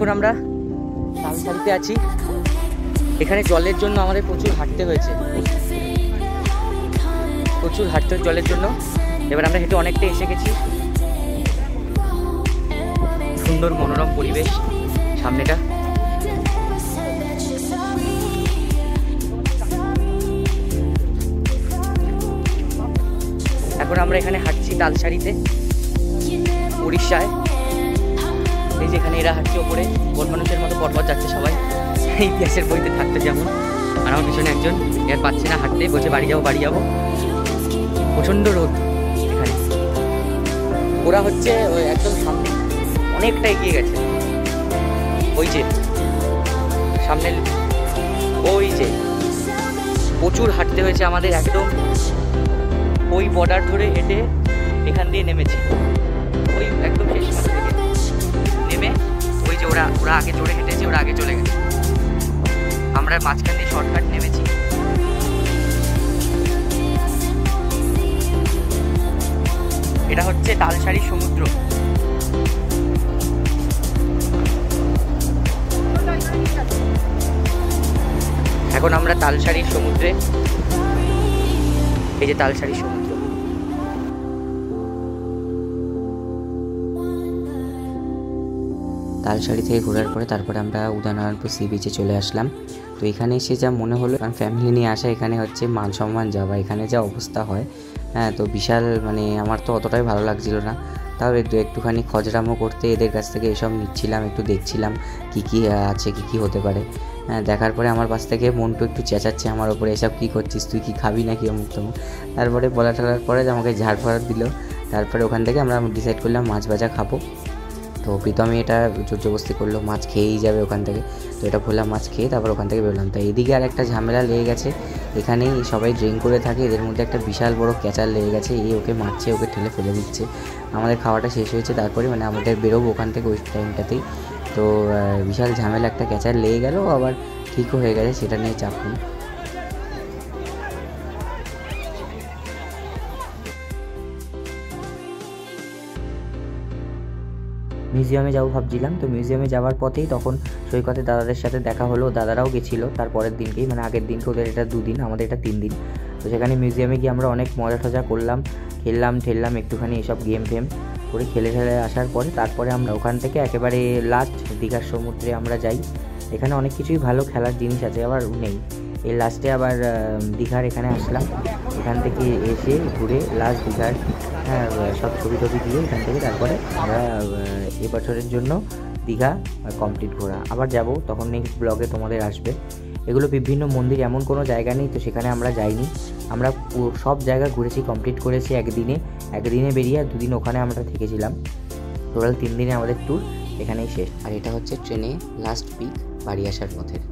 এখন আমরা তালসারিতে আছি। এখানে জলের জন্য আমাদের প্রচুর হাঁটতে হয়েছে, জলের জন্য। এবার আমরা হেঁটে অনেকটা এসে গেছি। সুন্দর মনোরম পরিবেশ সামনেটা। এখন আমরা এখানে হাঁটছি তালসারিতে, উড়িষ্যায়। এই যে এখানে এরা হাঁটছে ওপরে, বন মানুষের মতো পর্বত যাচ্ছে সবাই, ইতিহাসের বইতে থাকতে যেমন। আর আমার পিছনে একজন, এর পাচ্ছি না হাঁটতে, বলছে বাড়ি যাবো। প্রচণ্ড রোদ এখানে। ওরা হচ্ছে ওই একদম সামনে, অনেকটা এগিয়ে গেছে। ওই যে সামনে, ওই যে প্রচুর হাঁটতে হয়েছে আমাদের, একদম ওই বর্ডার ধরে হেঁটে এখান দিয়ে নেমেছি। ওই একদম শেষ মাথা থেকে নেমে ওই যে ওরা আগে চড়ে হেঁটেছে, ওরা আগে চলে গেছে। আমরা মাঝখান দিয়ে শর্টকাট নেমেছি। এটা হচ্ছে তালসারি সমুদ্র। এখন আমরা তালসারি সমুদ্রে, এই যে তালসারি সমুদ্র। তালসারি থেকে ঘোরার পরে তারপরে আমরা উদয়নারায়ণপুর সি বিচে চলে আসলাম। তো এখানে এসে যা মনে হলো, কারণ ফ্যামিলি নিয়ে আসা, এখানে হচ্ছে মান সম্মান যাওয়া, এখানে যা অবস্থা হয়, হ্যাঁ, তো বিশাল, মানে আমার তো অতটাই ভালো লাগছিল না। তাও একটুখানি খজরামো করতে এদের কাছ থেকে এসব নিচ্ছিলাম, একটু দেখছিলাম কী আছে, কী হতে পারে। হ্যাঁ, দেখার পরে আমার পাশ থেকে মন্টু একটু চেঁচাচ্ছে আমার ওপরে, এসব কী করছিস তুই, কি খাবি নাকি অমুক তমুক। তারপরে বলা টলার পরে আমাকে ঝাড় ফাড় দিল। তারপরে ওখান থেকে আমরা ডিসাইড করলাম মাছ ভাজা খাবো। তো প্রীতমই এটা জোরজবস্তি করলো, মাছ খেয়েই যাবে ওখান থেকে। তো এটা বললাম মাছ খেয়ে তারপর ওখান থেকে বেরোলাম। তো এদিকে আর একটা ঝামেলা লেগে গেছে, এখানেই সবাই ড্রিঙ্ক করে থাকে, এদের মধ্যে একটা বিশাল বড় ক্যাচার লেগে গেছে। ওকে মারছে, ওকে ঠেলে ফেলে দিচ্ছে। আমাদের খাওয়াটা শেষ হয়েছে, তারপরে মানে আমাদের বেরোবো ওখান থেকে ওই টাইমটাতেই। তো বিশাল ঝামেলা, একটা ক্যাচার লেগে গেল, আবার ঠিকও হয়ে গেছে, সেটা নিয়ে চাপ নেই। মিউজিয়ামে যাবো ভাবছিলাম। তো মিউজিয়ামে যাওয়ার পথেই তখন সৈকতে দাদাদের সাথে দেখা হলো। দাদারাও গেছিলো তার পরের দিনকেই, মানে আগের দিনকে, ওদের এটা 2 দিন, আমাদের এটা 3 দিন। তো সেখানে মিউজিয়ামে গিয়ে আমরা অনেক মজা টজা করলাম, খেললাম একটুখানি এসব গেম ফেম করে, খেলে আসার পরে তারপরে আমরা ওখান থেকে একেবারে লাস্ট দীঘার সমুদ্রে আমরা যাই। এখানে অনেক কিছুই ভালো খেলার জিনিস আছে, আবার নেই। এই লাস্টে আবার দীঘার এখানে আসলাম, এখান থেকে এসে ঘুরে লাস্ট দীঘার, হ্যাঁ, সব ছবি দিয়ে এখান থেকে তারপরে আমরা এবছরের জন্য দীঘা কমপ্লিট ঘোরা। আবার যাব, তখন নেক্সট ব্লগে তোমাদের আসবে। এগুলো বিভিন্ন মন্দির, এমন কোনো জায়গা নেই তো সেখানে আমরা যাইনি। আমরা সব জায়গা ঘুরেছি, কমপ্লিট করেছি একদিনে বেরিয়ে 2 দিন ওখানে আমরা থেকেছিলাম। টোটাল 3 দিনে আমাদের ট্যুর এখানেই শেষ। আর এটা হচ্ছে ট্রেনে লাস্ট পিক বাড়ি আসার পথের।